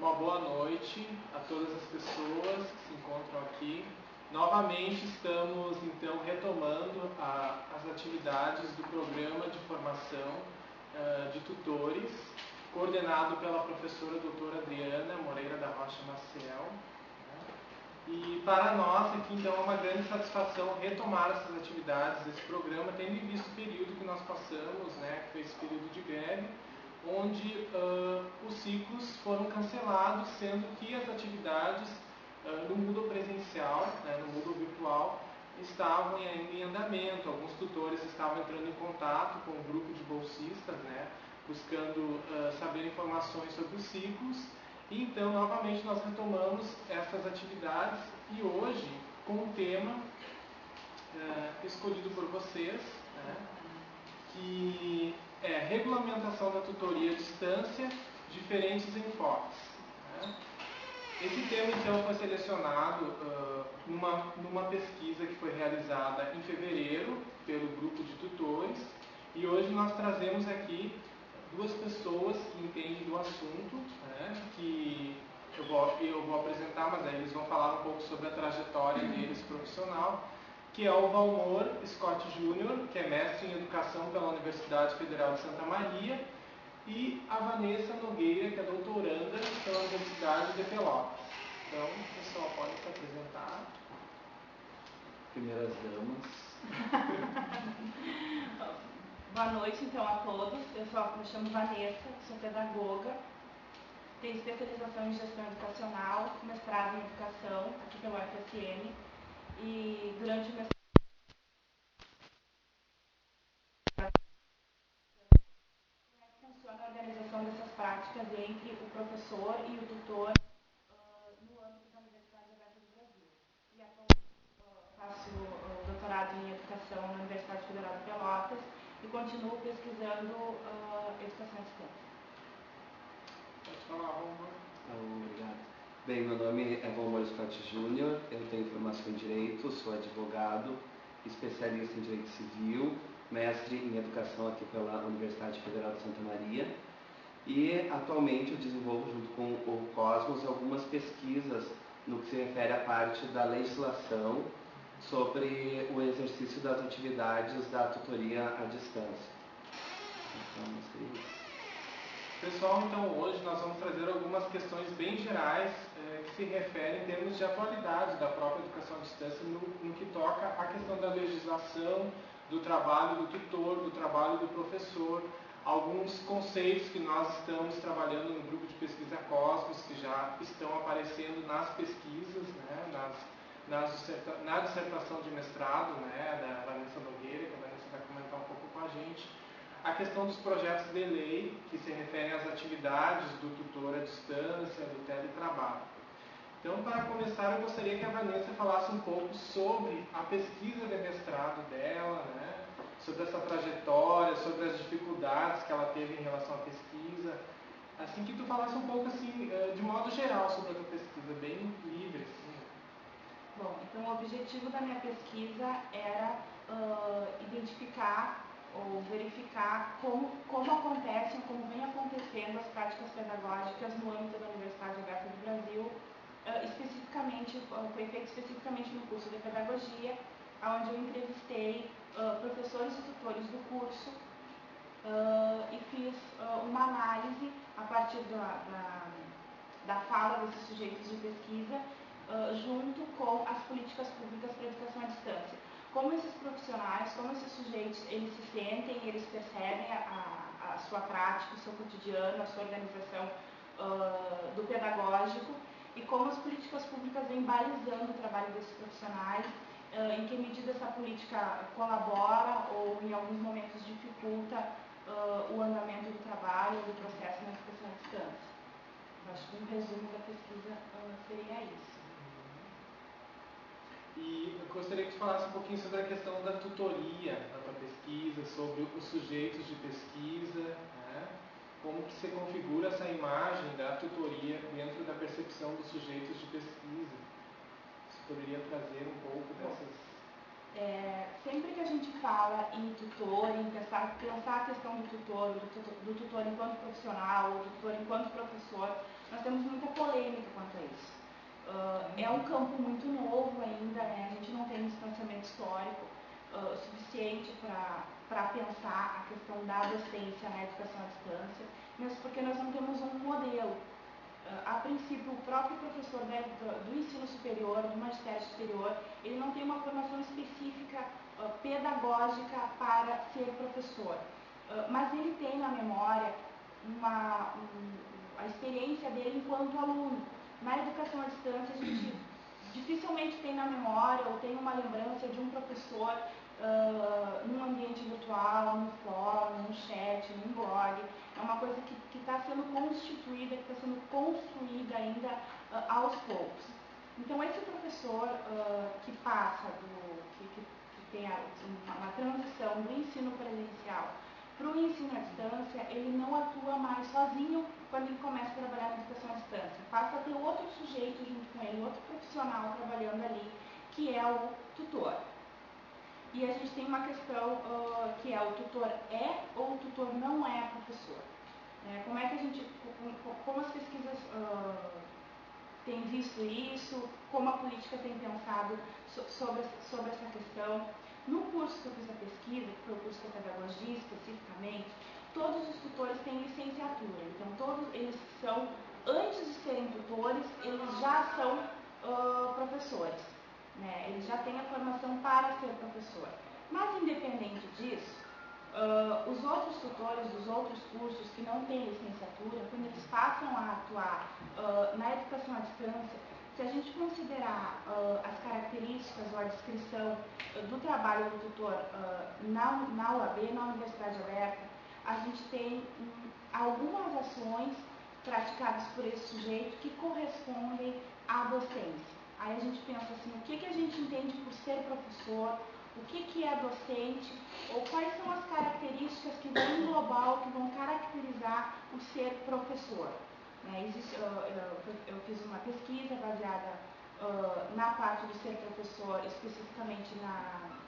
Uma boa noite a todas as pessoas que se encontram aqui. Novamente estamos então retomando as atividades do programa de formação de tutores, coordenado pela professora doutora Adriana Moreira da Rocha Maciel. E para nós aqui então é uma grande satisfação retomar essas atividades desse programa, tendo em vista o período que nós passamos, que foi esse período de greve, onde os ciclos foram cancelados, sendo que as atividades no mundo presencial, no mundo virtual, estavam ainda em andamento. Alguns tutores estavam entrando em contato com um grupo de bolsistas, buscando saber informações sobre os ciclos. E então, novamente, nós retomamos essas atividades e hoje com um tema escolhido por vocês, que é regulamentação da tutoria à distância, diferentes enfoques. Esse tema, então, foi selecionado numa pesquisa que foi realizada em fevereiro pelo grupo de tutores, e hoje nós trazemos aqui duas pessoas que entendem do assunto, que eu vou apresentar, mas aí eles vão falar um pouco sobre a trajetória deles profissional, que é o Valmor Scott Jr., que é mestre em Educação pela Universidade Federal de Santa Maria, e a Vanessa Nogueira, que é doutoranda pela Universidade de Pelotas. Então, o pessoal pode se apresentar. Primeiras damas. Boa noite, então, a todos. Eu me chamo Vanessa, sou pedagoga, tenho especialização em gestão educacional, mestrado em educação aqui pela UFSM, e durante o mestrado funciona a organização dessas práticas entre o professor e o tutor no âmbito da Universidade Aberta do Brasil. E atualmente faço doutorado em educação na Universidade Federal de Pelotas e continuo pesquisando educação à distância. Pode falar, Valmor. Obrigado. Bem, meu nome é Valmor Scott Jr., eu tenho formação em Direito, sou advogado, especialista em Direito Civil, mestre em Educação aqui pela Universidade Federal de Santa Maria, e atualmente eu desenvolvo junto com o Cosmos algumas pesquisas no que se refere à parte da legislação sobre o exercício das atividades da tutoria à distância. Então, Pessoal, então hoje nós vamos trazer algumas questões bem gerais que se referem em termos de atualidade da própria educação à distância no que toca à questão da legislação, do trabalho do tutor, do trabalho do professor, alguns conceitos que nós estamos trabalhando no grupo de pesquisa Cosmos, que já estão aparecendo nas pesquisas, na dissertação de mestrado, da Vanessa Nogueira, que a Vanessa vai comentar um pouco com a gente. A questão dos projetos de lei, que se referem às atividades do tutor à distância, do teletrabalho. Então, para começar, eu gostaria que a Vanessa falasse um pouco sobre a pesquisa de mestrado dela, sobre essa trajetória, sobre as dificuldades que ela teve em relação à pesquisa. Assim que tu falasse um pouco, assim, de modo geral, sobre a tua pesquisa, bem livre, assim. Bom, então o objetivo da minha pesquisa era identificar ou verificar como acontecem, como vem acontecendo as práticas pedagógicas no âmbito da Universidade Aberta do Brasil, foi feito especificamente no curso de pedagogia, onde eu entrevistei professores e tutores do curso e fiz uma análise a partir da fala desses sujeitos de pesquisa junto com as políticas públicas para a educação à distância. Como esses profissionais, como esses sujeitos, eles se sentem, eles percebem a sua prática, o seu cotidiano, a sua organização do pedagógico, e como as políticas públicas vêm balizando o trabalho desses profissionais, em que medida essa política colabora ou em alguns momentos dificulta o andamento do trabalho, do processo na educação à distância. Eu acho que um resumo da pesquisa seria isso. E eu gostaria que tu falasse um pouquinho sobre a questão da tutoria na tua pesquisa, sobre os sujeitos de pesquisa, como que se configura essa imagem da tutoria dentro da percepção dos sujeitos de pesquisa. Você poderia trazer um pouco dessas... Sempre que a gente fala em tutor, em pensar a questão do tutor enquanto profissional, do tutor enquanto professor, nós temos muita polêmica quanto a isso. É um campo muito novo ainda, né? A gente não tem um distanciamento histórico suficiente para pensar a questão da docência na educação à distância, mas porque nós não temos um modelo. A princípio, o próprio professor do ensino superior, do magistério superior, ele não tem uma formação específica pedagógica para ser professor, mas ele tem na memória a experiência dele enquanto aluno. Na educação à distância, a gente dificilmente tem na memória ou tem uma lembrança de um professor num ambiente virtual, num fórum, num chat, num blog. É uma coisa que está sendo constituída, que está sendo construída ainda aos poucos. Então, esse professor que passa, que tem uma transição do ensino presencial para o ensino à distância, ele não atua mais sozinho quando ele começa a trabalhar na educação à distância. Passa a ter outro sujeito junto com ele, outro profissional trabalhando ali, que é o tutor. E a gente tem uma questão que é: o tutor é ou o tutor não é professor? Como é que como as pesquisas têm visto isso, como a política tem pensado sobre essa questão? No curso que eu fiz a pesquisa, que foi o curso de pedagogia especificamente, todos os tutores têm licenciatura. Então, todos eles são, antes de serem tutores, eles já são professores. Né? Eles já têm a formação para ser professor. Mas, independente disso, os outros tutores dos outros cursos que não têm licenciatura, quando eles passam a atuar na educação à distância, se a gente considerar as características ou a descrição do trabalho do tutor na UAB, na Universidade Aberta, a gente tem algumas ações praticadas por esse sujeito que correspondem à docência. Aí a gente pensa assim: o que a gente entende por ser professor, o que é docente, ou quais são as características que vão englobar, que vão caracterizar o ser professor. Eu fiz uma pesquisa baseada na parte do ser professor, especificamente na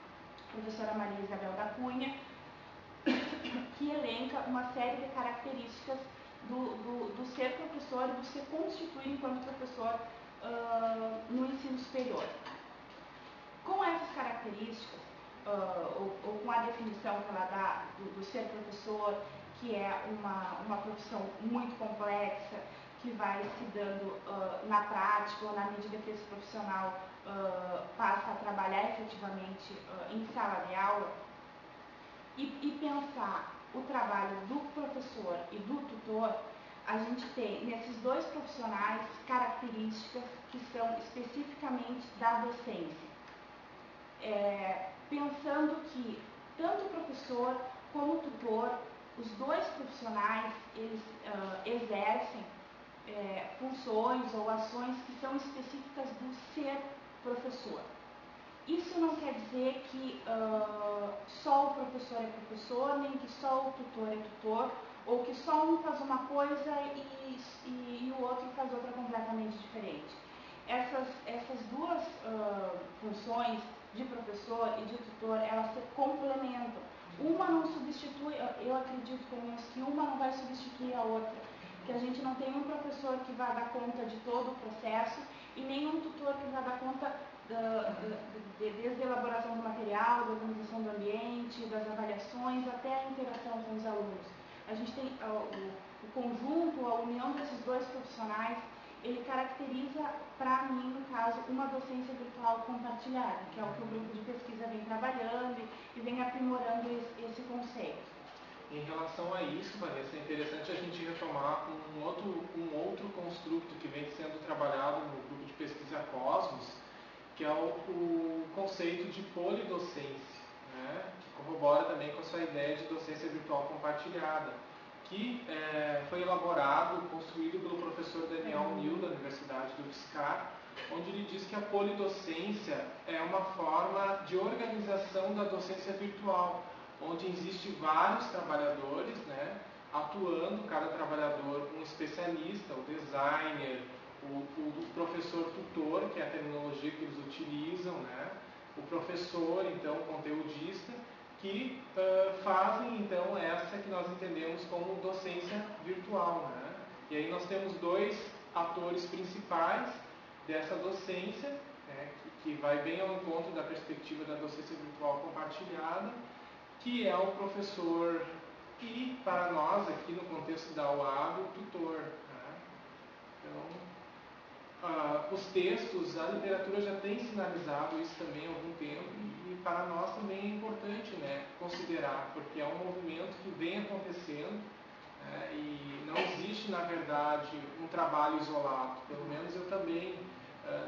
professora Maria Isabel da Cunha, que elenca uma série de características do ser professor e do se constituir enquanto professor no ensino superior. Com essas características, ou com a definição que ela dá do ser professor, que é uma profissão muito complexa, que vai se dando na prática ou na medida que esse profissional passa a trabalhar efetivamente em sala de aula, e pensar o trabalho do professor e do tutor, a gente tem nesses dois profissionais características que são especificamente da docência. Pensando que tanto o professor como o tutor, os dois profissionais, eles exercem funções ou ações que são específicas do ser professor. Isso não quer dizer que só o professor é professor, nem que só o tutor é tutor, ou que só um faz uma coisa e o outro faz outra completamente diferente. Essas duas funções, de professor e de tutor, elas se complementam. Uma não substitui, eu acredito pelo menos que uma não vai substituir a outra. Que a gente não tem um professor que vai dar conta de todo o processo e nenhum tutor que vai dar conta desde a elaboração do material, da organização do ambiente, das avaliações, até a interação com os alunos. A gente tem o conjunto, a união desses dois profissionais, ele caracteriza, para mim, no caso, uma docência virtual compartilhada, que é o que o grupo de pesquisa vem trabalhando e vem aprimorando esse conceito. Em relação a isso, Vanessa, é interessante a gente retomar um outro construto que vem sendo trabalhado no grupo de pesquisa Cosmos, que é o conceito de polidocência, né? Que corrobora também com a sua ideia de docência virtual compartilhada, que foi elaborado, construído pelo professor Daniel Nil, da Universidade do UFSCar, onde ele diz que a polidocência é uma forma de organização da docência virtual, onde existe vários trabalhadores, né, atuando, cada trabalhador um especialista, o designer, o professor tutor, que é a terminologia que eles utilizam, né, o professor, então, conteudista, que fazem, então, essa que nós entendemos como docência virtual, né? E aí nós temos dois atores principais dessa docência, né, que vai bem ao encontro da perspectiva da docência virtual compartilhada, que é o professor e, para nós, aqui no contexto da UAB, o tutor. Né? Então, os textos, a literatura já tem sinalizado isso também há algum tempo, e para nós também é importante, né, considerar, porque é um movimento que vem acontecendo, né, e não existe, na verdade, um trabalho isolado. Pelo menos eu também,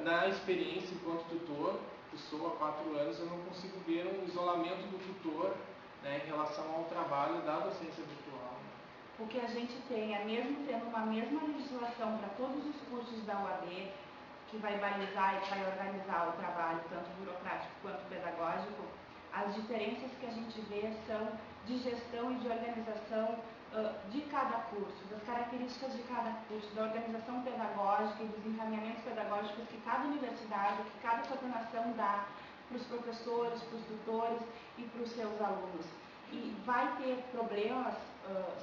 na experiência enquanto tutor, que sou há 4 anos, eu não consigo ver um isolamento do tutor, né, em relação ao trabalho da docência virtual. O que a gente tem é, mesmo tendo uma mesma legislação para todos os cursos da UAB, que vai balizar e vai organizar o trabalho, tanto burocrático quanto pedagógico, as diferenças que a gente vê são de gestão e de organização de cada curso, das características de cada curso, da organização pedagógica e dos encaminhamentos pedagógicos que cada universidade, que cada coordenação dá para os professores, para os tutores e para os seus alunos. E vai ter problemas,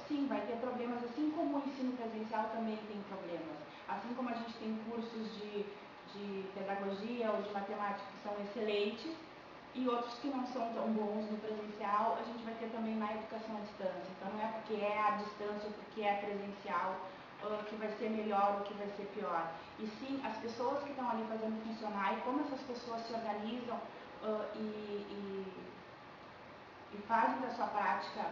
sim, vai ter problemas, assim como o ensino presencial também tem problemas. Assim como a gente tem cursos de pedagogia ou de matemática que são excelentes e outros que não são tão bons no presencial, a gente vai ter também na educação à distância. Então não é porque é à distância ou porque é presencial que vai ser melhor ou que vai ser pior. E sim, as pessoas que estão ali fazendo funcionar e como essas pessoas se organizam e fazem da sua prática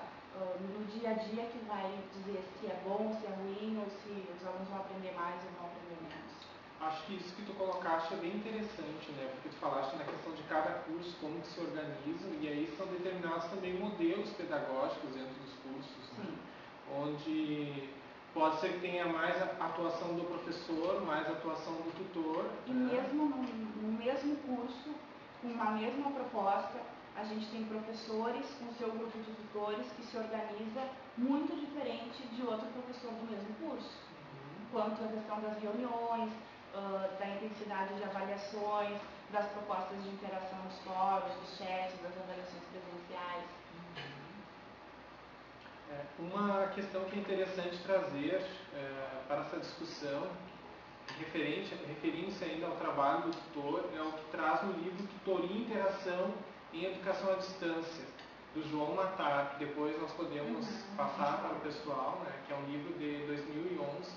no dia a dia que vai dizer se é bom, se é ruim, ou se os alunos vão aprender mais ou vão aprender menos. Acho que isso que tu colocaste é bem interessante, né? Porque tu falaste na questão de cada curso, como que se organizam, e aí são determinados também modelos pedagógicos dentro dos cursos, né? Onde pode ser que tenha mais a atuação do professor, mais a atuação do tutor. E mesmo no mesmo curso, com uma mesma proposta, a gente tem professores com seu grupo de tutores que se organiza muito diferente de outro professor do mesmo curso. Quanto à questão das reuniões, da intensidade de avaliações, das propostas de interação nos fóruns, dos chats, das avaliações presenciais. Uma questão que é interessante trazer para essa discussão, referindo-se ainda ao trabalho do tutor, é o que traz no livro Tutoria e Interação em Educação à Distância, do João Matar, que depois nós podemos passar para o pessoal, né, que é um livro de 2011,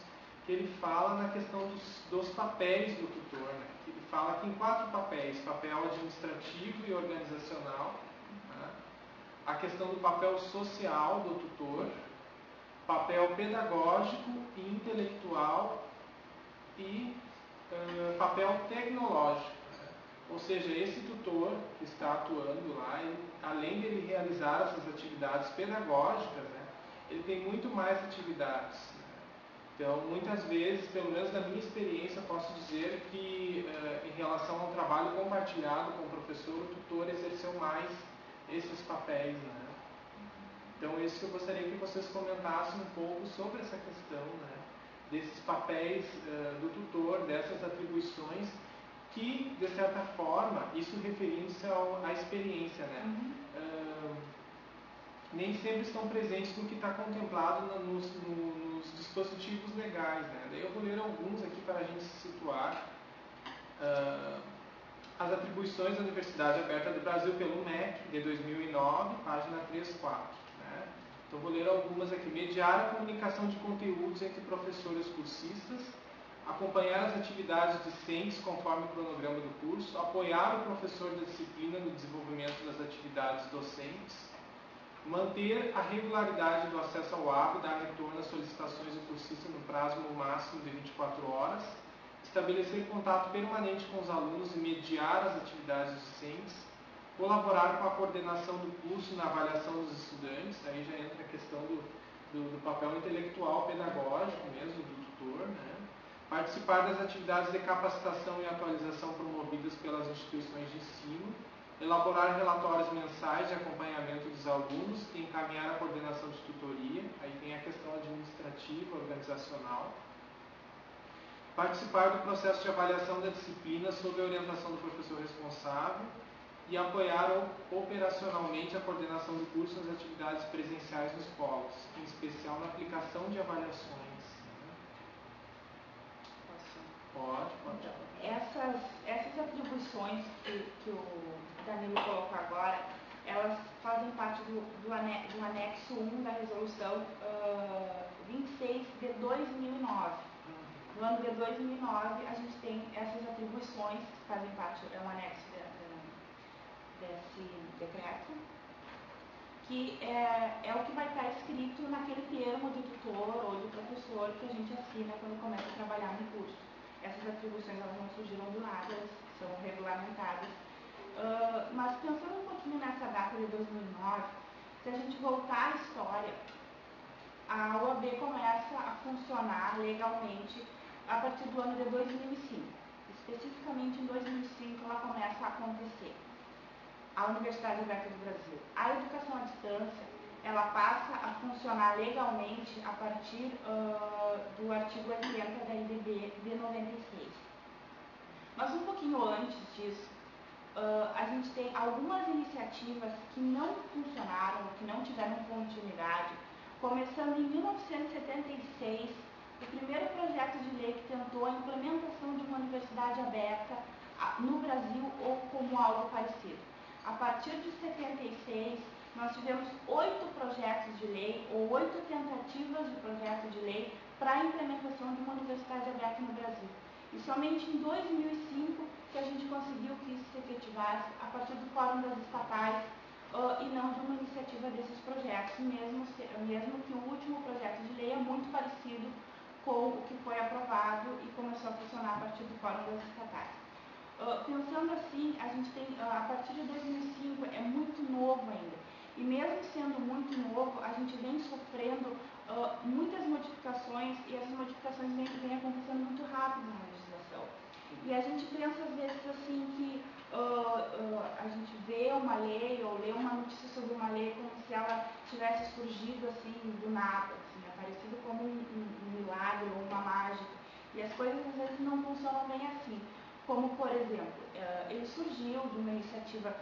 que ele fala na questão dos papéis do tutor, né, que ele fala que tem 4 papéis: papel administrativo e organizacional, né, a questão do papel social do tutor, papel pedagógico e intelectual e papel tecnológico. Ou seja, esse tutor que está atuando lá, ele, além de ele realizar essas atividades pedagógicas, né, ele tem muito mais atividades. Né? Então, muitas vezes, pelo menos na minha experiência, posso dizer que em relação ao trabalho compartilhado com o professor, o tutor exerceu mais esses papéis. Né? Então, isso que eu gostaria que vocês comentassem um pouco sobre essa questão, né, desses papéis do tutor, dessas atribuições, que, de certa forma, isso referindo-se à experiência, né? Nem sempre estão presentes no que está contemplado nos dispositivos legais, né? Daí eu vou ler alguns aqui para a gente se situar. As atribuições da Universidade Aberta do Brasil pelo MEC, de 2009, página 3-4. Né? Então vou ler algumas aqui. Mediar a comunicação de conteúdos entre professores cursistas, acompanhar as atividades discentes conforme o cronograma do curso, apoiar o professor da disciplina no desenvolvimento das atividades docentes, manter a regularidade do acesso ao ABO, dar retorno às solicitações do cursista no prazo máximo de 24 horas, estabelecer contato permanente com os alunos e mediar as atividades discentes, colaborar com a coordenação do curso na avaliação dos estudantes, aí já entra a questão do papel intelectual pedagógico mesmo do tutor, né? Participar das atividades de capacitação e atualização promovidas pelas instituições de ensino, elaborar relatórios mensais de acompanhamento dos alunos e encaminhar a coordenação de tutoria, aí tem a questão administrativa, organizacional. Participar do processo de avaliação da disciplina sob a orientação do professor responsável, e apoiar operacionalmente a coordenação do curso nas atividades presenciais dos polos, em especial na aplicação de avaliações. Pode. Então, essas atribuições que o Danilo colocou agora, elas fazem parte do anexo 1 da resolução 26 de 2009. No ano de 2009, a gente tem essas atribuições que fazem parte, é um anexo desse decreto, que é o que vai estar escrito naquele termo de tutor ou de professor que a gente assina quando começa a trabalhar no curso. Essas atribuições elas não surgiram do nada, elas são regulamentadas. Mas pensando um pouquinho nessa data de 2009, se a gente voltar à história, a OAB começa a funcionar legalmente a partir do ano de 2005. Especificamente em 2005 ela começa a acontecer. A Universidade Aberta do Brasil. A educação à distância, ela passa a funcionar legalmente a partir do artigo 80 da LDB de 96. Mas um pouquinho antes disso, a gente tem algumas iniciativas que não funcionaram, que não tiveram continuidade, começando em 1976, o primeiro projeto de lei que tentou a implementação de uma universidade aberta no Brasil ou como algo parecido. A partir de 76, nós tivemos 8 projetos de lei ou 8 tentativas de projeto de lei para a implementação de uma universidade aberta no Brasil. E somente em 2005 que a gente conseguiu que isso se efetivasse a partir do Fórum das Estatais e não de uma iniciativa desses projetos, mesmo que o último projeto de lei é muito parecido com o que foi aprovado e começou a funcionar a partir do Fórum das Estatais. Pensando assim, a gente tem, a partir de 2005, é muito novo ainda. E mesmo sendo muito novo, a gente vem sofrendo muitas modificações e essas modificações vêm acontecendo muito rápido na legislação. E a gente pensa às vezes assim que a gente vê uma lei ou lê uma notícia sobre uma lei como se ela tivesse surgido assim do nada, assim, aparecido como um milagre ou uma mágica. E as coisas às vezes não funcionam bem assim. Como, por exemplo, ele surgiu de uma iniciativa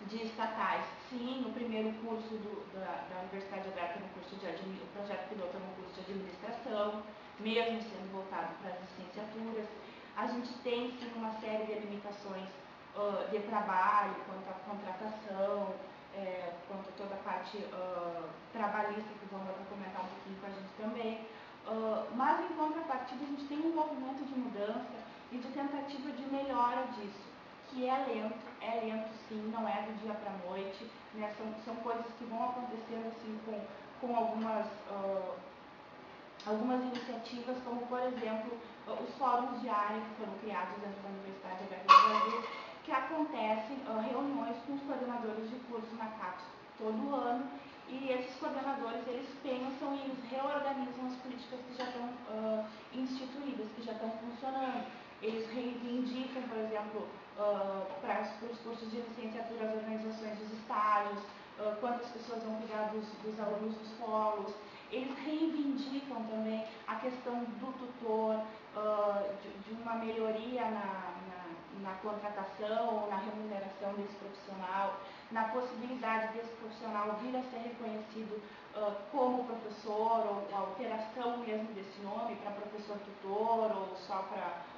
de estatais. Sim, no primeiro curso da Universidade Aberta, no curso o projeto piloto é no curso de administração, mesmo sendo voltado para as licenciaturas. A gente tem, sim, uma série de limitações de trabalho, quanto à contratação, quanto a toda a parte trabalhista, que vamos comentar um pouquinho com a gente também. Mas, em contrapartida, a gente tem um movimento de mudança e de tentativa de melhora disso, que é lento sim, não é do dia para a noite, né? São coisas que vão acontecendo assim com algumas iniciativas, como por exemplo os fóruns de área que foram criados dentro da Universidade Aberta do Brasil, que acontecem reuniões com os coordenadores de curso na CAPES todo ano, e esses coordenadores, eles pensam e eles reorganizam as políticas que já estão instituídas, que já estão funcionando. Eles reivindicam, por exemplo, para os cursos de licenciatura, as organizações dos estágios, quantas pessoas vão cuidar dos alunos dos polos. Eles reivindicam também a questão do tutor, de uma melhoria na contratação ou na remuneração desse profissional, na possibilidade desse profissional vir a ser reconhecido como professor, ou a alteração mesmo desse nome para professor tutor, ou só para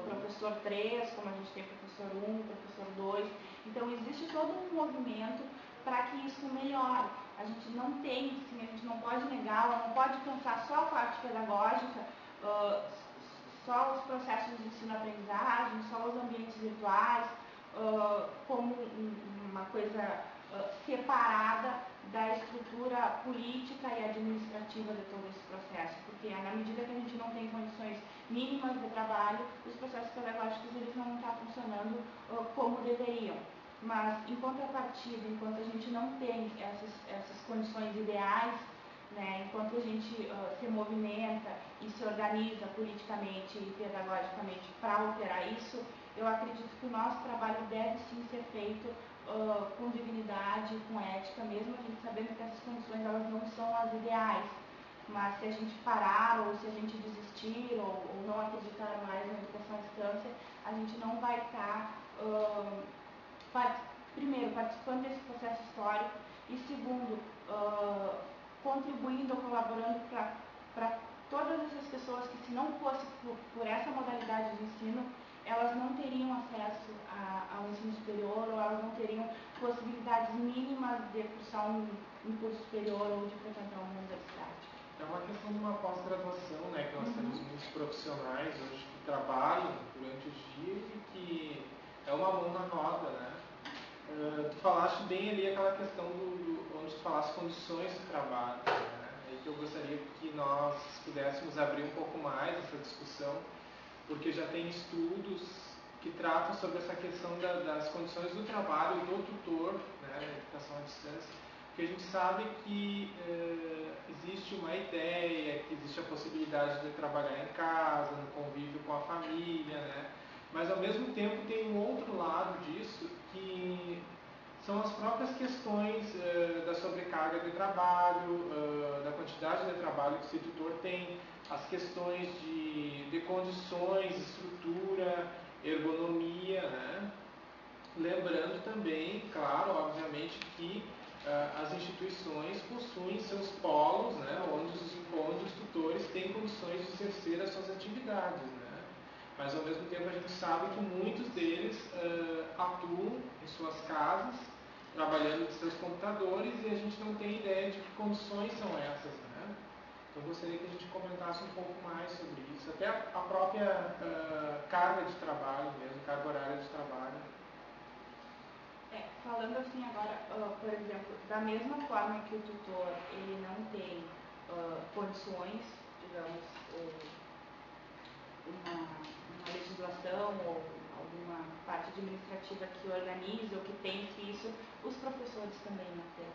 professor 3, como a gente tem professor 1, professor 2. Então, existe todo um movimento para que isso melhore. A gente não tem, sim, a gente não pode negar, ela não pode pensar só a parte pedagógica, só os processos de ensino-aprendizagem, só os ambientes virtuais, como uma coisa separada da estrutura política e administrativa de todo esse processo, porque na medida que a gente não tem condições mínimas de trabalho, os processos pedagógicos eles não estão funcionando como deveriam. Mas, em contrapartida, enquanto a gente não tem essas condições ideais, né, enquanto a gente se movimenta e se organiza politicamente e pedagogicamente para alterar isso, eu acredito que o nosso trabalho deve sim ser feito com dignidade, com ética, mesmo a gente sabendo que essas condições elas não são as ideais. Mas se a gente parar, ou se a gente desistir, ou não acreditar mais na educação à distância, a gente não vai estar primeiro, participando desse processo histórico e, segundo, contribuindo ou colaborando para todas essas pessoas que, se não fosse por essa modalidade de ensino, elas não teriam acesso ao ensino superior, ou elas não teriam possibilidades mínimas de cursar um curso superior ou de frequentar uma universidade. É uma questão de uma pós-graduação, né, que nós temos muitos profissionais hoje que trabalham durante os dias e que é uma mão na roda, né? Tu falaste bem ali aquela questão onde tu falaste condições de trabalho, né? E que eu gostaria que nós pudéssemos abrir um pouco mais essa discussão, porque já tem estudos que tratam sobre essa questão das condições do trabalho do tutor, né, na educação à distância, porque a gente sabe que existe uma ideia, que existe a possibilidade de trabalhar em casa, no convívio com a família, né, mas ao mesmo tempo tem um outro lado disso, que são as próprias questões da sobrecarga de trabalho, da quantidade de trabalho que esse tutor tem, as questões de condições, estrutura, ergonomia, né? Lembrando também, claro, obviamente, que as instituições possuem seus polos, né? onde os tutores têm condições de exercer as suas atividades, né? Mas ao mesmo tempo a gente sabe que muitos deles atuam em suas casas, trabalhando com seus computadores, e a gente não tem ideia de que condições são essas, né? Então eu gostaria que a gente comentasse um pouco mais sobre isso, até a própria carga de trabalho mesmo, carga horária de trabalho. Falando assim agora, por exemplo, da mesma forma que o tutor ele não tem condições, digamos, uma legislação ou alguma parte administrativa que organize ou que pense isso, os professores também não têm.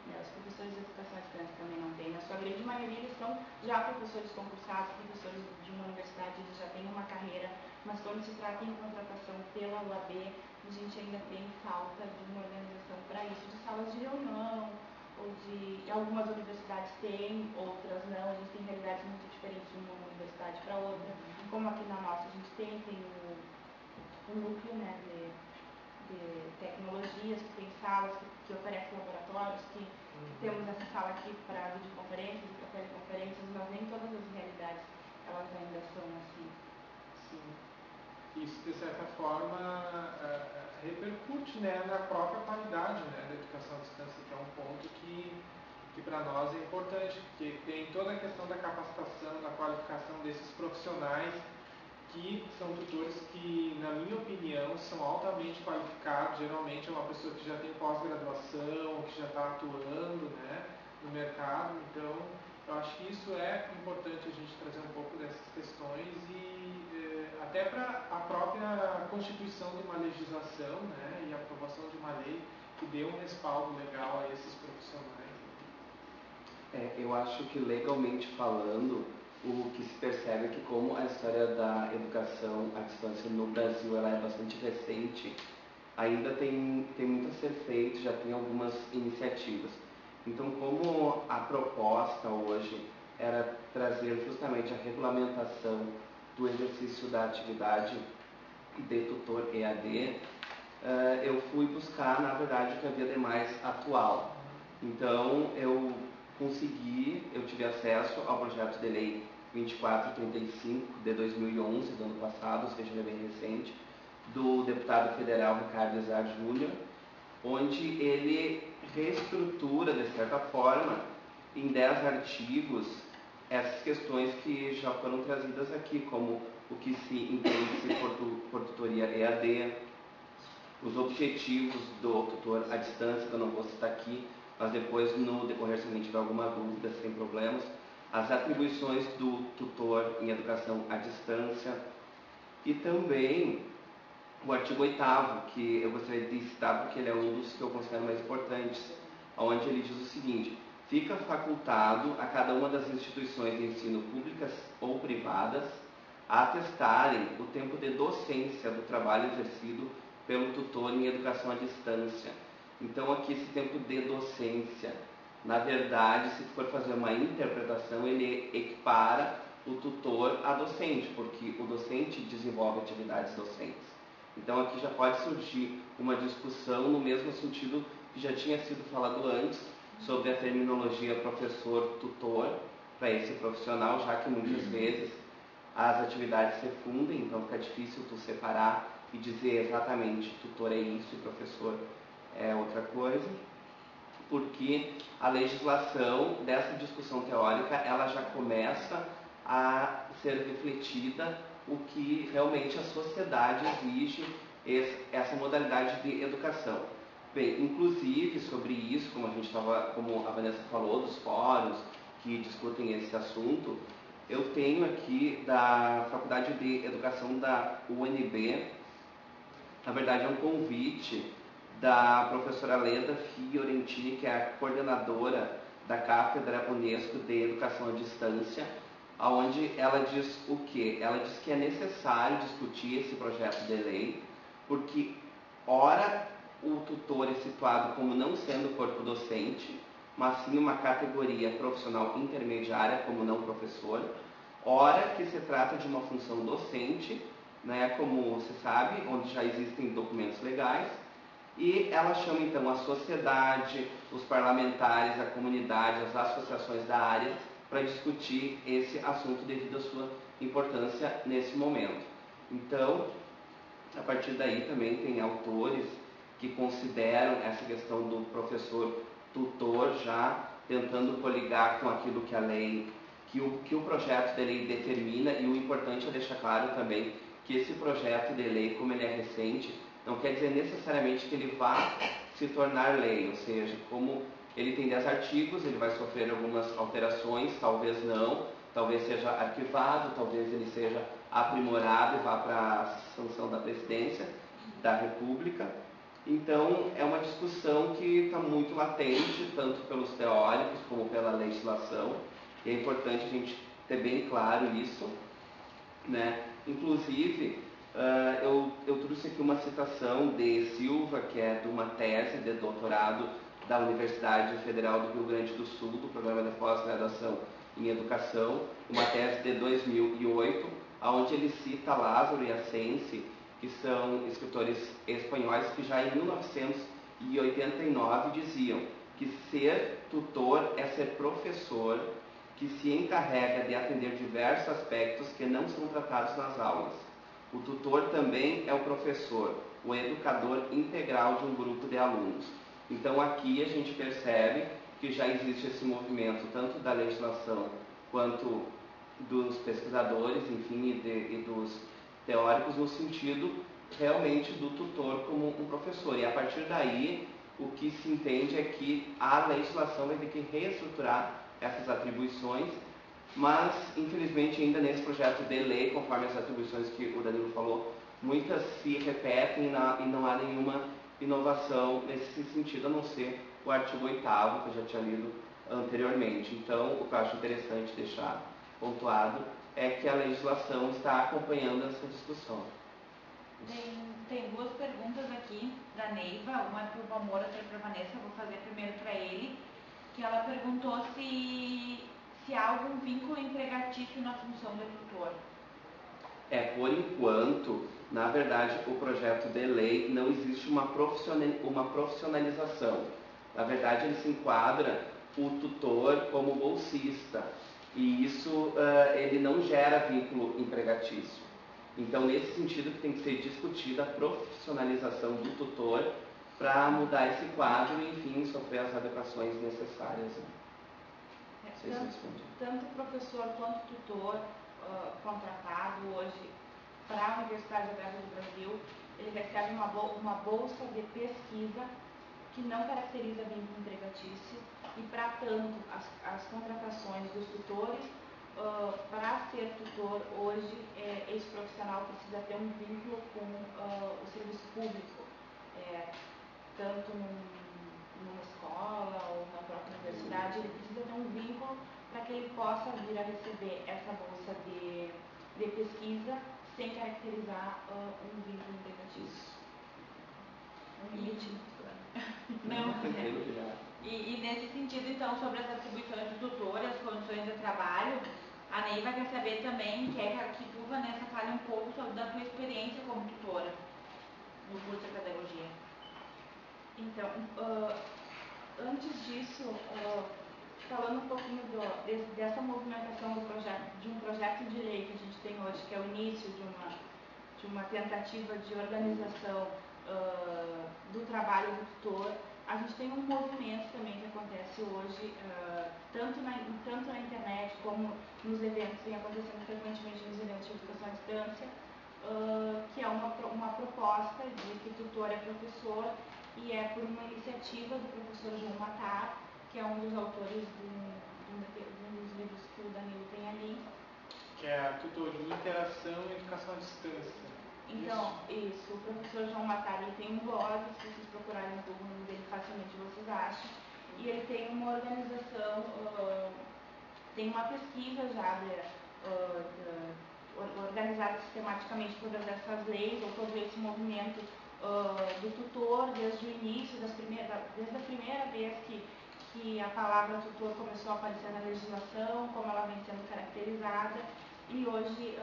Os professores de educação à distância também não têm. Na sua grande maioria, eles são já professores concursados, professores de uma universidade, eles já têm uma carreira, mas quando se trata em contratação pela UAB, a gente ainda tem falta de uma organização para isso, de salas de reunião, ou de algumas universidades têm, outras não, a gente tem realidades muito diferentes de uma universidade para outra. Como aqui na nossa a gente tem o núcleo, né, de tecnologias, que tem salas que oferecem laboratórios, que temos essa sala aqui para videoconferências e para teleconferências, mas nem todas as realidades elas ainda são assim. Sim. Isso, de certa forma, repercute, né, na própria qualidade, né, da educação à distância, que é um ponto que para nós é importante, porque tem toda a questão da capacitação, da qualificação desses profissionais, que são tutores que, na minha opinião, são altamente qualificados. Geralmente é uma pessoa que já tem pós-graduação, que já está atuando, né, no mercado. Então, eu acho que isso é importante a gente trazer um pouco dessas questões e até para a própria constituição de uma legislação, né, e a aprovação de uma lei que dê um respaldo legal a esses profissionais. Eu acho que, legalmente falando, o que se percebe é que, como a história da educação à distância no Brasil ela é bastante recente, ainda tem muito a ser feito, já tem algumas iniciativas. Então, como a proposta hoje era trazer justamente a regulamentação do exercício da atividade de tutor EAD, eu fui buscar, na verdade, o que havia de mais atual. Então, eu tive acesso ao projeto de lei 2435 de 2011, do ano passado, ou seja, ele é bem recente, do deputado federal Ricardo Ezar Júnior, onde ele reestrutura, de certa forma, em 10 artigos, essas questões que já foram trazidas aqui, como o que se entende por tutoria EAD, os objetivos do tutor à distância, que eu não vou citar aqui, mas depois, no decorrer, se alguém tiver alguma dúvida, sem problemas, as atribuições do tutor em educação à distância e também o artigo 8º, que eu gostaria de citar porque ele é um dos que eu considero mais importantes, onde ele diz o seguinte: fica facultado a cada uma das instituições de ensino públicas ou privadas a atestarem o tempo de docência do trabalho exercido pelo tutor em educação à distância. Então, aqui esse tempo de docência, na verdade, se for fazer uma interpretação, ele equipara o tutor a docente, porque o docente desenvolve atividades docentes. Então aqui já pode surgir uma discussão no mesmo sentido que já tinha sido falado antes, sobre a terminologia professor-tutor para esse profissional, já que muitas vezes as atividades se fundem, então fica difícil tu separar e dizer exatamente tutor é isso e professor é outra coisa, porque a legislação dessa discussão teórica ela já começa a ser refletida o que realmente a sociedade exige essa modalidade de educação. Bem, inclusive sobre isso, como a Vanessa falou, dos fóruns que discutem esse assunto, eu tenho aqui da Faculdade de Educação da UNB, na verdade é um convite da professora Leda Fiorentini, que é a coordenadora da Cátedra Unesco de Educação à Distância, onde ela diz o quê? Ela diz que é necessário discutir esse projeto de lei, porque, ora, o tutor é situado como não sendo corpo docente, mas sim uma categoria profissional intermediária, como não professor, ora que se trata de uma função docente, né, como você sabe, onde já existem documentos legais, e ela chama então a sociedade, os parlamentares, a comunidade, as associações da área para discutir esse assunto devido à sua importância nesse momento. Então, a partir daí também tem autores que consideram essa questão do professor tutor já tentando coligar com aquilo que a lei, que o projeto de lei determina, e o importante é deixar claro também que esse projeto de lei, como ele é recente, não quer dizer necessariamente que ele vá se tornar lei, ou seja, como ele tem 10 artigos, ele vai sofrer algumas alterações, talvez não, talvez seja arquivado, talvez ele seja aprimorado e vá para a sanção da presidência da República. Então, é uma discussão que está muito latente, tanto pelos teóricos como pela legislação, e é importante a gente ter bem claro isso, né? Inclusive, eu trouxe aqui uma citação de Silva, que é de uma tese de doutorado da Universidade Federal do Rio Grande do Sul, do programa de pós-graduação em educação, uma tese de 2008, onde ele cita Lázaro e Ascensi, que são escritores espanhóis que já em 1989 diziam que ser tutor é ser professor que se encarrega de atender diversos aspectos que não são tratados nas aulas. O tutor também é o professor, o educador integral de um grupo de alunos. Então aqui a gente percebe que já existe esse movimento, tanto da legislação quanto dos pesquisadores, enfim, e dos teóricos, no sentido realmente do tutor como um professor. E a partir daí, o que se entende é que a legislação vai ter que reestruturar essas atribuições, mas, infelizmente, ainda nesse projeto de lei, conforme as atribuições que o Danilo falou, muitas se repetem e não há nenhuma inovação nesse sentido, a não ser o artigo 8º, que eu já tinha lido anteriormente. Então, o que eu acho interessante deixar pontuado é que a legislação está acompanhando essa discussão. Tem duas perguntas aqui da Neiva, uma é para o Valmor, outra é para a Vanessa, eu vou fazer primeiro para ele, que ela perguntou se há algum vínculo empregatício na função de tutor. Por enquanto, na verdade, o projeto de lei não existe uma profissionalização. Na verdade, ele se enquadra o tutor como bolsista, e isso ele não gera vínculo empregatício. Então, nesse sentido, que tem que ser discutida a profissionalização do tutor para mudar esse quadro e, enfim, sofrer as adequações necessárias. Tanto professor quanto tutor contratado hoje para a Universidade Aberta do Brasil, ele recebe uma bolsa de pesquisa que não caracteriza vínculo empregatício, e para tanto as contratações dos tutores, para ser tutor hoje, esse profissional precisa ter um vínculo com o serviço público, tanto numa escola ou na própria universidade, ele precisa ter um vínculo para que ele possa vir a receber essa bolsa de pesquisa sem caracterizar um vínculo empregatício. Um limite muito grande. Não, e nesse sentido, então, sobre as atribuições do tutor, as condições de trabalho, a Neiva quer saber também, quer que tu, Vanessa, fale um pouco sobre a tua experiência como tutora. no curso de pedagogia? Então, antes disso, falando um pouquinho dessa movimentação de um projeto de lei que a gente tem hoje, que é o início de uma tentativa de organização do trabalho do tutor, a gente tem um movimento também que acontece hoje, tanto na internet como nos eventos, vem acontecendo frequentemente nos eventos de educação à distância, que é uma proposta de que tutor é professor, e é por uma iniciativa do professor João Matar, que é um dos autores de um dos livros que o Danilo tem ali. Que é a tutoria, interação e educação à distância. Então, isso, o professor João Matar, ele tem um blog, se vocês procurarem no Google dele, facilmente vocês acham, e ele tem uma organização, tem uma pesquisa já organizada sistematicamente todas essas leis, ou todo esse movimento do tutor, desde o início, desde a primeira vez que a palavra tutor começou a aparecer na legislação, como ela vem sendo caracterizada, e hoje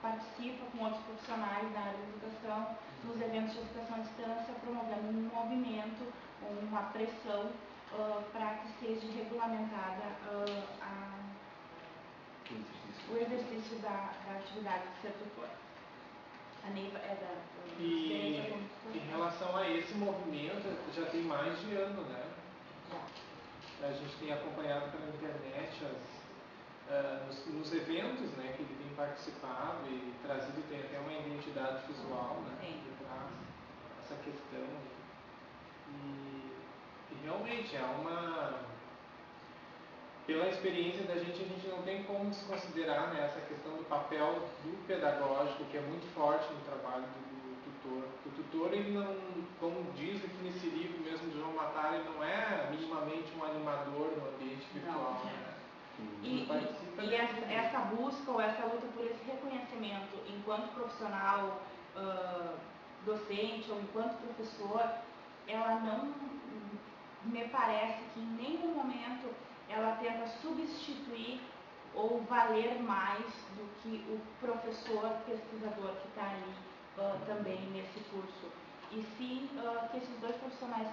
participa com outros profissionais da área de educação nos eventos de educação à distância, promovendo um movimento, uma pressão para que seja regulamentada o exercício da atividade de ser tutor. A Neiva é da E em relação a esse movimento, já tem mais de ano, né? A gente tem acompanhado pela internet nos eventos, né, que ele tem participado e trazido, tem até uma identidade visual, né, que traz essa questão. E realmente é pela experiência da gente, a gente não tem como desconsiderar, né, essa questão do papel do pedagógico, que é muito forte no trabalho do tutor. O tutor, ele não, como diz aqui nesse livro mesmo de João Matar, ele não é minimamente um animador no ambiente virtual, né? E essa busca ou essa luta por esse reconhecimento enquanto profissional docente ou enquanto professor, ela não me parece que em nenhum momento ela tenta substituir ou valer mais do que o professor pesquisador que está ali também nesse curso. E sim que esses dois profissionais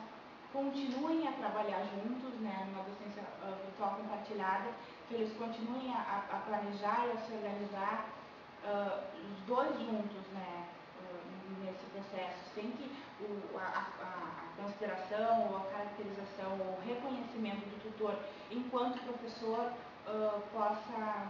continuem a trabalhar juntos, né, numa docência virtual compartilhada, que eles continuem a planejar e a se organizar os dois juntos, né, nesse processo, sem que a consideração ou a caracterização ou o reconhecimento do tutor enquanto professor possa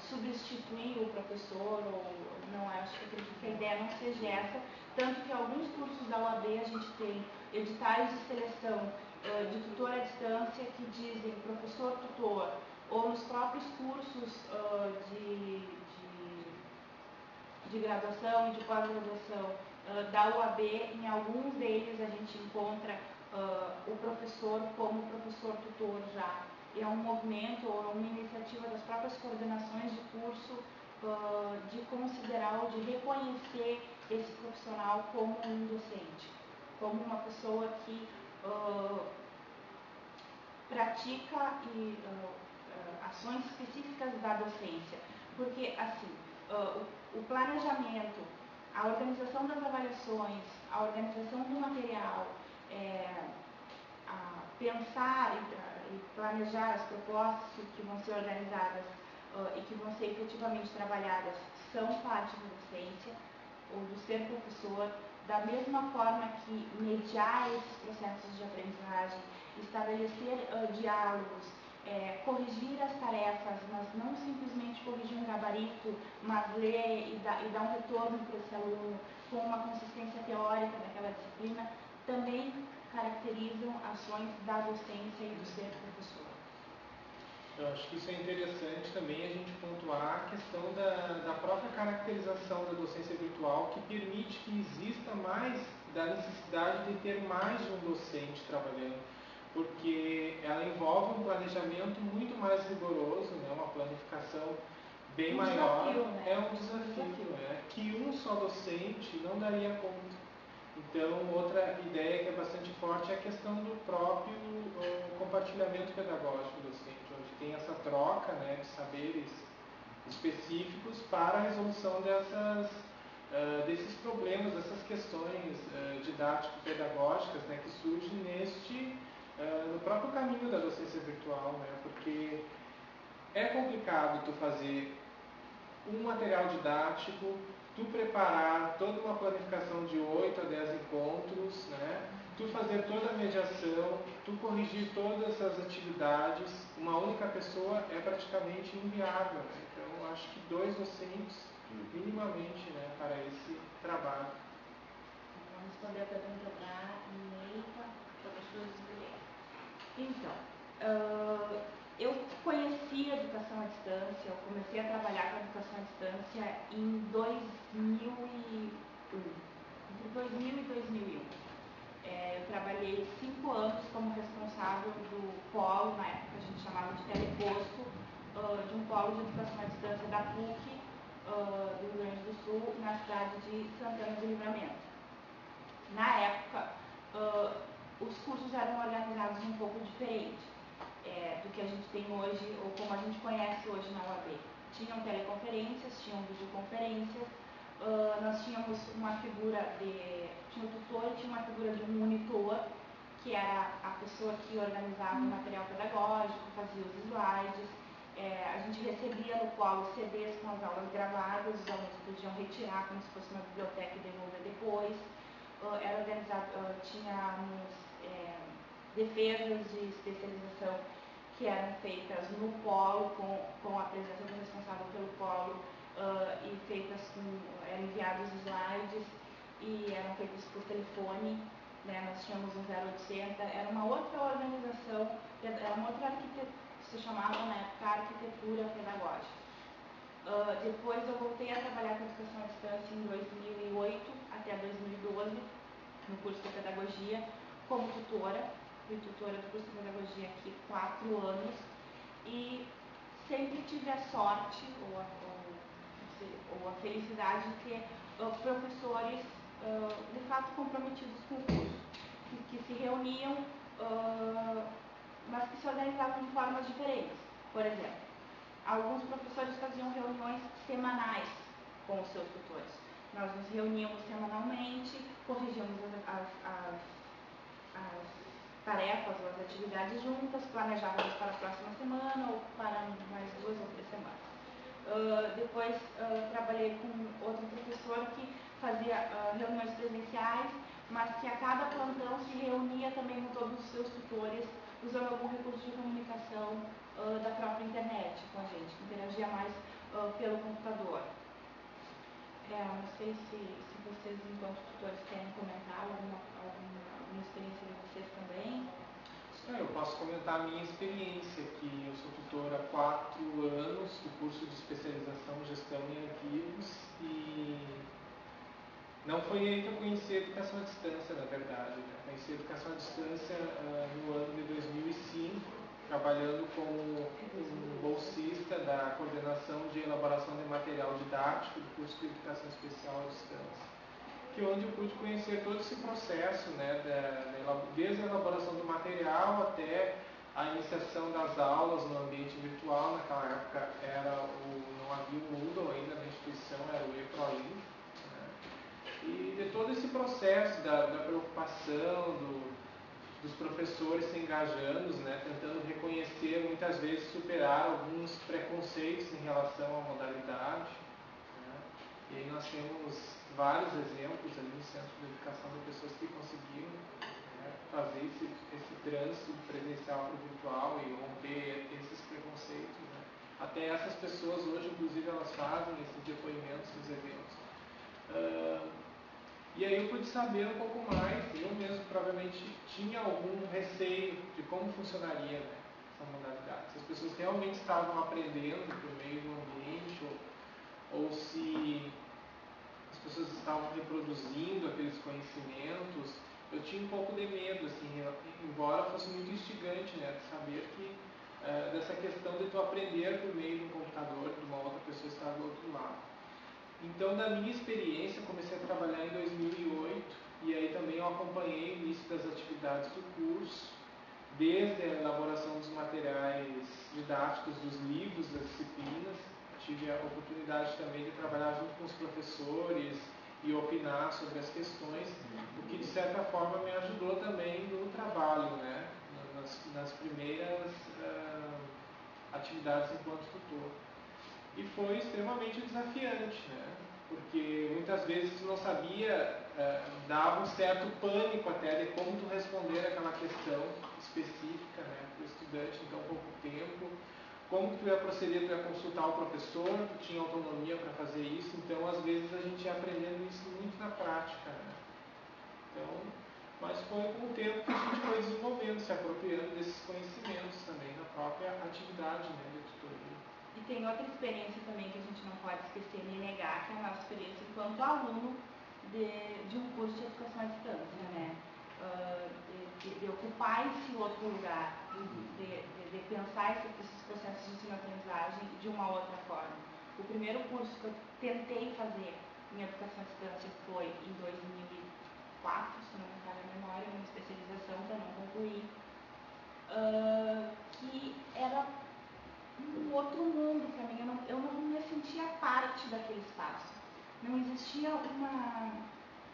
substituir o professor, ou não, acho que acredito que a ideia não seja essa, tanto que alguns cursos da UAB a gente tem editais de seleção de tutor à distância que dizem professor-tutor, ou nos próprios cursos de graduação e de pós-graduação da UAB, em alguns deles a gente encontra o professor como professor-tutor já. É um movimento ou uma iniciativa das próprias coordenações de curso de considerar ou de reconhecer esse profissional como um docente, como uma pessoa que pratica ações específicas da docência. Porque, assim, o planejamento, a organização das avaliações, a organização do material, pensar e planejar as propostas que vão ser organizadas e que vão ser efetivamente trabalhadas são parte da docência ou do ser professor, da mesma forma que mediar esses processos de aprendizagem, estabelecer diálogos, corrigir as tarefas, mas não simplesmente corrigir um gabarito, mas ler e dar um retorno para esse aluno com uma consistência teórica daquela disciplina, também caracterizam ações da docência e do ser professor. Eu acho que isso é interessante também a gente pontuar a questão da própria caracterização da docência virtual, que permite que exista mais da necessidade de ter mais de um docente trabalhando, porque ela envolve um planejamento muito mais rigoroso, né, uma planificação bem maior. Desafio, né? É um desafio, né, que um só docente não daria conta. Então, outra ideia que é bastante forte é a questão do próprio compartilhamento pedagógico docente, onde tem essa troca, né, de saberes específicos para a resolução desses problemas, dessas questões didático-pedagógicas, né, que surgem no próprio caminho da docência virtual, né, porque é complicado tu fazer um material didático, tu preparar toda uma planificação de 8 a 10 encontros, né, tu fazer toda a mediação, tu corrigir todas as atividades, uma única pessoa é praticamente inviável, né? Então acho que 2 docentes minimamente, né, para esse trabalho. Vamos responder a pergunta da Neita, professora Isabel. Então, eu conheci a educação à distância, eu comecei a trabalhar com a educação à distância em 2001, entre 2000 e 2001. Eu trabalhei 5 anos como responsável do polo, na época a gente chamava de teleposto, de um polo de educação à distância da PUC, do Rio Grande do Sul, na cidade de Santana do Livramento. Na época, os cursos eram organizados um pouco diferente do que a gente tem hoje, ou como a gente conhece hoje na UAB. Tinham teleconferências, tinham videoconferências, nós tínhamos uma figura tinha o tutor e tinha uma figura de um monitor, que era a pessoa que organizava o material pedagógico, fazia os slides. A gente recebia no polo CDs com as aulas gravadas, os alunos podiam retirar como se fosse uma biblioteca e devolver depois. Era organizado, tínhamos defesas de especialização que eram feitas no polo, com a presença do responsável pelo polo, e feitas eram enviados slides e eram feitas por telefone, né? Nós tínhamos um 0800, era uma outra organização, era uma outra arquitetura, se chamava na época arquitetura pedagógica. Depois eu voltei a trabalhar com educação à distância em 2008 até 2012, no curso de pedagogia, como tutora. Fui tutora do curso de pedagogia aqui 4 anos e sempre tive a sorte ou a felicidade de ter professores de fato comprometidos com o curso, que se reuniam, mas que se organizavam de formas diferentes. Por exemplo, alguns professores faziam reuniões semanais com os seus tutores. Nós nos reuníamos semanalmente, corrigíamos as tarefas ou as atividades juntas, planejávamos para a próxima semana ou para mais 2 ou 3 semanas. Depois trabalhei com outro professor que fazia reuniões presenciais, mas que a cada plantão se reunia também com todos os seus tutores, usando algum recurso de comunicação da própria internet com a gente, que interagia mais pelo computador. Não sei se vocês, enquanto tutores, querem comentar alguma experiência de vocês também. Eu posso comentar a minha experiência, que eu sou tutor há 4 anos do curso de especialização em gestão em arquivos e não foi aí que eu conheci a educação à distância, na verdade. Eu conheci a educação à distância no ano de 2005, trabalhando como um bolsista da coordenação de elaboração de material didático do curso de educação especial à distância, que onde eu pude conhecer todo esse processo, né, desde a elaboração do material até a iniciação das aulas no ambiente virtual. Naquela época não havia o Moodle ainda na instituição, era o eProInfo, né, e de todo esse processo da preocupação dos professores se engajando, né, tentando reconhecer, muitas vezes superar alguns preconceitos em relação à modalidade, né. E aí nós temos vários exemplos ali no Centro de Educação de pessoas que conseguiram, né, fazer esse trânsito presencial para o virtual e romper esses preconceitos, né. Até essas pessoas hoje, inclusive, elas fazem esses depoimentos nos eventos. E aí eu pude saber um pouco mais. Eu mesmo provavelmente tinha algum receio de como funcionaria, né, essa modalidade. Se as pessoas realmente estavam aprendendo por meio do ambiente ou se as pessoas estavam reproduzindo aqueles conhecimentos. Eu tinha um pouco de medo, assim, embora fosse muito instigante, né, de saber que dessa questão de tu aprender por meio de um computador, de uma outra pessoa estar do outro lado. Então, da minha experiência, eu comecei a trabalhar em 2008 e aí também eu acompanhei o início das atividades do curso, desde a elaboração dos materiais didáticos, dos livros, das disciplinas. Tive a oportunidade também de trabalhar junto com os professores e opinar sobre as questões, o que de certa forma me ajudou também no trabalho, né? Nas primeiras atividades enquanto tutor. E foi extremamente desafiante, né? Porque muitas vezes não sabia, dava um certo pânico até de como tu responder aquela questão específica, né, para o estudante em tão pouco tempo, como tu ia proceder, tu ia consultar o professor, tu tinha autonomia para fazer isso, então às vezes a gente ia aprendendo isso muito na prática, né? Então, mas foi com o tempo que a gente foi desenvolvendo, se apropriando desses conhecimentos também na própria atividade, né, de tutoria. E tem outra experiência também que a gente não pode esquecer nem negar, que é a nossa experiência enquanto aluno de um curso de educação à distância, né? De ocupar esse outro lugar, de pensar esses processos de ensino-aprendizagem de uma outra forma. O primeiro curso que eu tentei fazer em educação à distância foi em 2004, se não me falha a memória, uma especialização que eu não concluí, que era um outro mundo para mim. Eu não me sentia parte daquele espaço. Não existia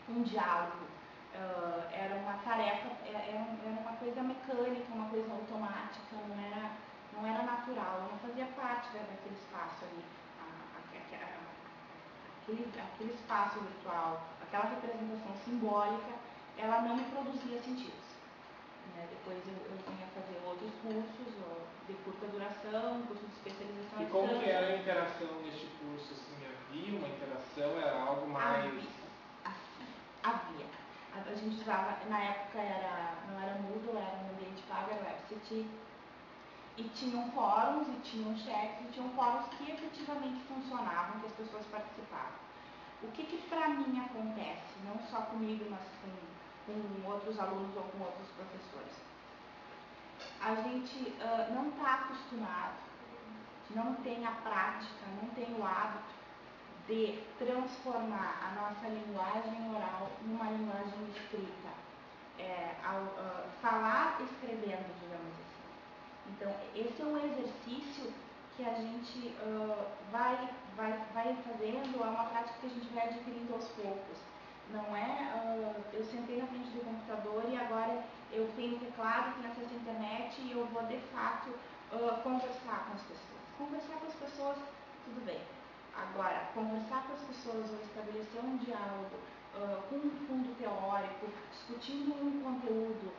um diálogo. Era uma tarefa, era uma coisa mecânica, uma coisa automática, não era natural. Eu não fazia parte daquele espaço ali. Aquele espaço virtual, aquela representação simbólica, ela não me produzia sentidos. Depois eu vinha fazer outros cursos de curta duração, curso de especialização. E como que era a interação neste curso? Assim, havia uma interação? Era algo mais... Havia. A gente usava, na época não era Moodle, era um ambiente pago, era o WebCT. E tinham fóruns, e tinham chats, e tinham fóruns que efetivamente funcionavam, que as pessoas participavam. O que para mim acontece, não só comigo, mas com outros alunos ou com outros professores? A gente não está acostumado, não tem a prática, não tem o hábito de transformar a nossa linguagem oral numa linguagem escrita. Falar escrevendo, digamos assim. Então, esse é um exercício que a gente vai fazendo, é uma prática que a gente vai adquirindo aos poucos. Não é, eu sentei na frente do computador e agora eu tenho teclado, tenho acesso à internet e eu vou, de fato, conversar com as pessoas. Conversar com as pessoas, tudo bem. Agora, conversar com as pessoas ou estabelecer um diálogo com um fundo teórico, discutindo um conteúdo,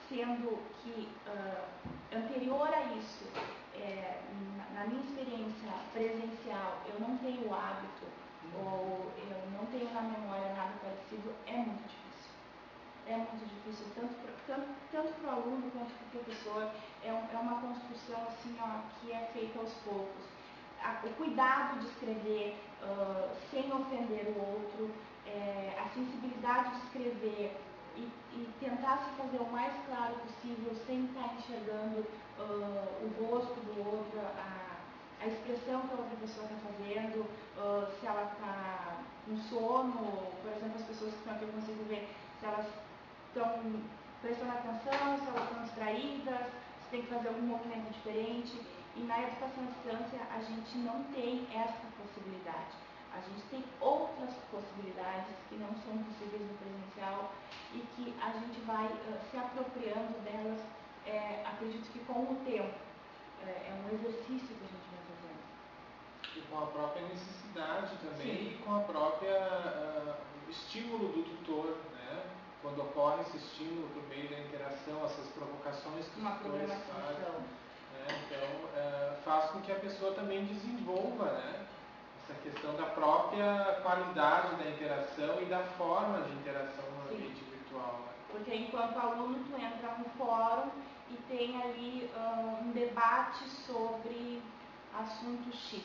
sendo que anterior a isso, na minha experiência presencial, eu não tenho o hábito ou eu não tenho na memória nada parecido, é muito difícil. É muito difícil, tanto para o aluno quanto para o professor. É uma construção assim, que é feita aos poucos. O cuidado de escrever sem ofender o outro, a sensibilidade de escrever e tentar se fazer o mais claro possível sem estar enxergando o rosto do outro, a expressão que a outra pessoa está fazendo, se ela está com sono, por exemplo, as pessoas que estão aqui eu consigo ver se elas estão prestando atenção, se elas estão distraídas, se tem que fazer algum movimento diferente. E na educação à distância a gente não tem essa possibilidade. A gente tem outras possibilidades que não são possíveis no presencial e que a gente vai se apropriando delas, acredito que com o tempo. É um exercício que a gente vai fazendo. E com a própria necessidade também. Sim. E com a própria estímulo do tutor, né? Quando ocorre esse estímulo por meio da interação, essas provocações que Uma os tutores fazem, problematização. então faz com que a pessoa também desenvolva, né? Essa questão da própria qualidade da interação e da forma de interação no ambiente virtual. Né? Porque enquanto aluno tu entra no fórum e tem ali um debate sobre assunto X.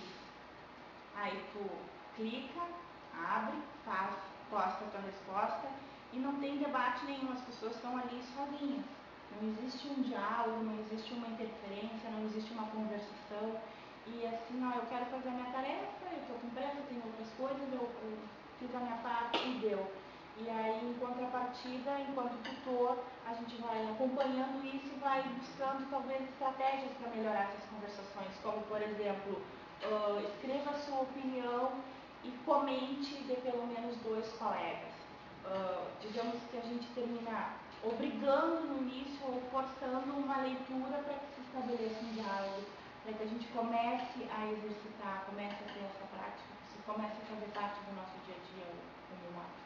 Aí tu clica, abre, posta a tua resposta e não tem debate nenhum, as pessoas estão ali sozinhas. Não existe um diálogo, não existe uma interferência, não existe uma conversação. E assim, eu quero fazer a minha tarefa, eu estou com pressa, tenho outras coisas, eu fiz a minha parte e deu. E aí, em contrapartida, enquanto tutor, a gente vai acompanhando isso e vai buscando, talvez, estratégias para melhorar essas conversações, como, por exemplo, escreva a sua opinião e comente de pelo menos 2 colegas. Digamos que a gente termina obrigando no início ou forçando uma leitura para que se estabeleça um diálogo, para que a gente comece a exercitar, comece a ter essa prática, que comece a fazer parte do nosso dia a dia como um hábito.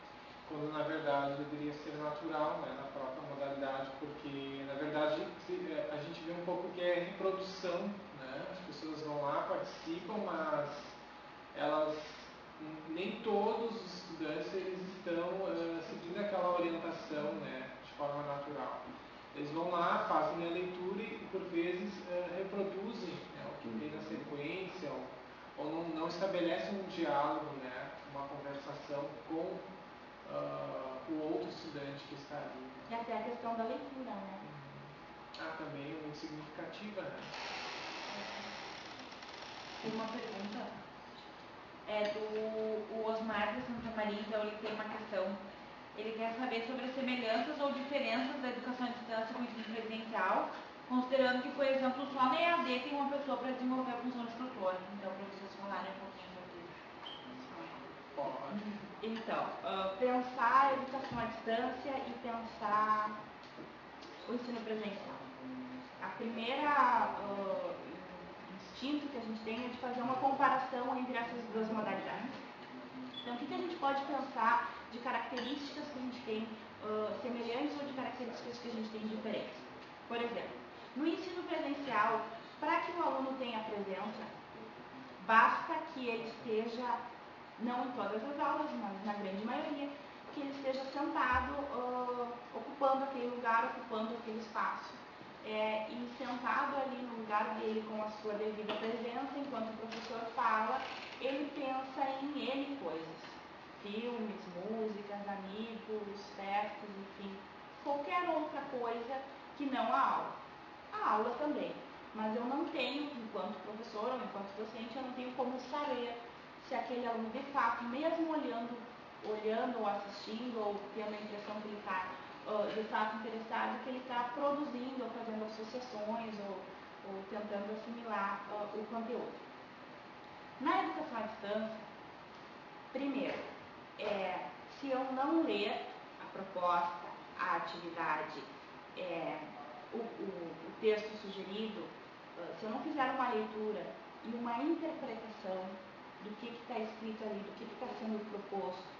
Quando na verdade deveria ser natural, né, na própria modalidade, porque na verdade a gente vê um pouco que é reprodução, né? As pessoas vão lá, participam, mas elas, nem todos os estudantes eles estão seguindo aquela orientação, né, de forma natural. Eles vão lá, fazem a leitura e por vezes reproduzem, né, o que vem na sequência, ou não estabelecem um diálogo, né, uma conversação com o outro estudante que está ali. E até a questão da leitura, né? Também é muito significativa, né? Tem uma pergunta, do Osmar de Santa Maria, então ele tem uma questão. Ele quer saber sobre as semelhanças ou diferenças da educação à distância com o ensino presencial, considerando que, por exemplo, só na EAD tem uma pessoa para desenvolver a função de tutor. Então, para vocês falarem um pouquinho sobre isso. Pode. Então, pensar a educação à distância e pensar o ensino presencial. A primeira instinto que a gente tem é de fazer uma comparação entre essas 2 modalidades. Então, o que a gente pode pensar de características que a gente tem semelhantes ou de características que a gente tem diferentes? Por exemplo, no ensino presencial, para que o aluno tenha presença, basta que ele esteja, não em todas as aulas, mas na grande maioria, que ele esteja sentado, ocupando aquele lugar, ocupando aquele espaço. E sentado ali no lugar dele com a sua devida presença, enquanto o professor fala, ele pensa em N coisas. Filmes, músicas, amigos, festas, enfim, qualquer outra coisa que não a aula. A aula também, mas eu não tenho, enquanto professor ou enquanto docente, eu não tenho como saber se aquele aluno de fato, mesmo olhando ou assistindo ou tendo a impressão que ele está de fato interessado, que ele está produzindo ou fazendo associações ou tentando assimilar o conteúdo. Na educação à distância, primeiro, se eu não ler a proposta, a atividade, o texto sugerido, se eu não fizer uma leitura e uma interpretação do que está escrito ali, do que está sendo proposto,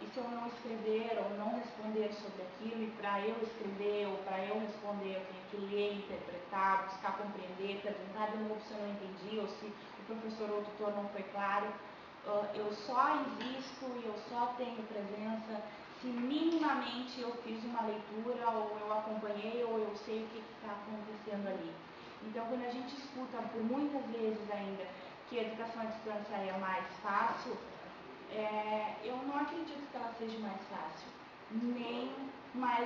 e se eu não escrever ou não responder sobre aquilo, e para eu escrever ou para eu responder, eu tenho que ler, interpretar, buscar compreender, perguntar de novo se eu não entendi ou se o professor ou o tutor não foi claro, eu só existo e eu só tenho presença se minimamente eu fiz uma leitura ou eu acompanhei ou eu sei o que está acontecendo ali. Então, quando a gente escuta por muitas vezes ainda que a educação à distância é mais fácil, eu não acredito que ela seja mais fácil, nem mais